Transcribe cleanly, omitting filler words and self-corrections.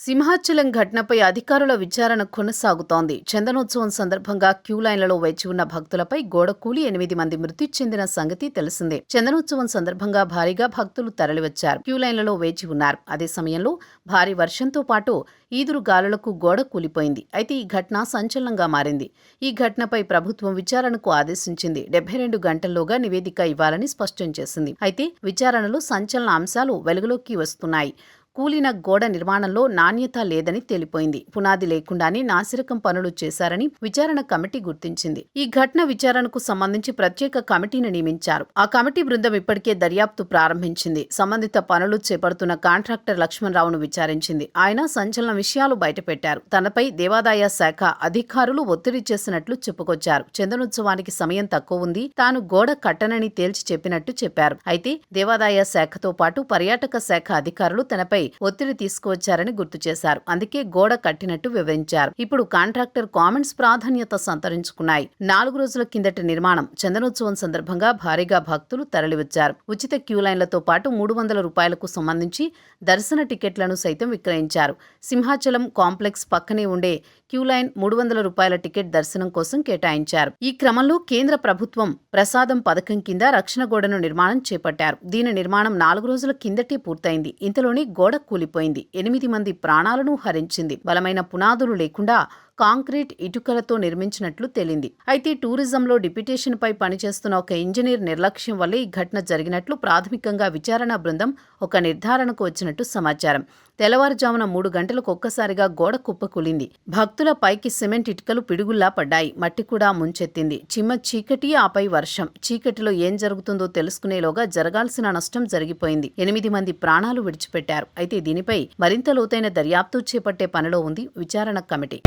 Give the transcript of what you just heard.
సింహాచలం ఘటనపై అధికారుల విచారణ కొనసాగుతోంది. చందనోత్సవం సందర్భంగా క్యూ లైన్లలో వేచి ఉన్న భక్తులపై గోడ కూలి 8 మంది మృతి చెందిన సంగతి తెలిసిందే. చందనోత్సవం సందర్భంగా భారీగా భక్తులు తరలివచ్చారు. క్యూ లైన్లలో వేచి ఉన్నారు. అదే సమయంలో భారీ వర్షంతో పాటు ఈదురు గాలులకు గోడ కూలిపోయింది. అయితే ఈ ఘటన సంచలనంగా మారింది. ఈ ఘటనపై ప్రభుత్వం విచారణకు ఆదేశించింది. 72 గంటల్లోగా నివేదిక ఇవ్వాలని స్పష్టం చేసింది. అయితే విచారణలో సంచలన అంశాలు వెలుగులోకి వస్తున్నాయి. కూలిన గోడ నిర్మాణంలో నాణ్యత లేదని తేలిపోయింది. పునాది లేకుండానే నాసిరకం పనులు చేశారని విచారణ కమిటీ గుర్తించింది. ఈ ఘటన విచారణకు సంబంధించి ప్రత్యేక కమిటీని నియమించారు. ఆ కమిటీ బృందం ఇప్పటికే దర్యాప్తు ప్రారంభించింది. సంబంధిత పనులు చేపడుతున్న కాంట్రాక్టర్ లక్ష్మణరావును విచారించింది. ఆయన సంచలన విషయాలు బయటపెట్టారు. తనపై దేవాదాయ శాఖ అధికారులు ఒత్తిడి చేసినట్లు చెప్పుకొచ్చారు. చందనోత్సవానికి సమయం తక్కువ ఉంది, తాను గోడ కట్టనని తేల్చి చెప్పినట్టు చెప్పారు. అయితే దేవాదాయ శాఖతో పాటు పర్యాటక శాఖ అధికారులు తనపై ఒత్తిడి తీసుకువచ్చారని గుర్తు చేశారు. అందుకే గోడ కట్టినట్టు వివరించారు. ఇప్పుడు కాంట్రాక్టర్ కామెంట్స్ ప్రాధాన్యత సంతరించుకున్నాయి. 4 రోజుల కిందటి నిర్మాణం. చందనోత్సవం సందర్భంగా భారీగా భక్తులు తరలివచ్చారు. ఉచిత క్యూ లైన్లతో పాటు 300 రూపాయలకు సంబంధించి దర్శన టికెట్లను సైతం విక్రయించారు. సింహాచలం కాంప్లెక్స్ పక్కనే ఉండే క్యూ లైన్ 300 రూపాయల టికెట్ దర్శనం కోసం కేటాయించారు. ఈ క్రమంలో కేంద్ర ప్రభుత్వం ప్రసాదం పథకం కింద రక్షణ గోడను నిర్మాణం చేపట్టారు. దీని నిర్మాణం 4 రోజుల కిందటే పూర్తయింది. ఇంతలోనే గోడ కూలిపోయింది. 8 మంది ప్రాణాలను హరించింది. బలమైన పునాదులు లేకుండా కాంక్రీట్ ఇటుకలతో నిర్మించినట్లు తేలింది. అయితే టూరిజంలో డిప్యుటేషన్పై పనిచేస్తున్న ఒక ఇంజనీర్ నిర్లక్ష్యం వల్లే ఈ ఘటన జరిగినట్లు ప్రాథమికంగా విచారణ బృందం ఒక నిర్ధారణకు వచ్చినట్టు సమాచారం. తెల్లవారుజామున 3 గంటలకు ఒక్కసారిగా గోడ కుప్పకూలింది. భక్తుల పైకి సిమెంట్ ఇటుకలు పిడుగుల్లా పడ్డాయి. మట్టి కూడా ముంచెత్తింది. చిమ్మ చీకటి, ఆపై వర్షం. చీకటిలో ఏం జరుగుతుందో తెలుసుకునేలోగా జరగాల్సిన నష్టం జరిగిపోయింది. 8 మంది ప్రాణాలు విడిచిపెట్టారు. అయితే దీనిపై మరింత లోతైన దర్యాప్తు చేపట్టే పనిలో ఉంది విచారణ కమిటీ.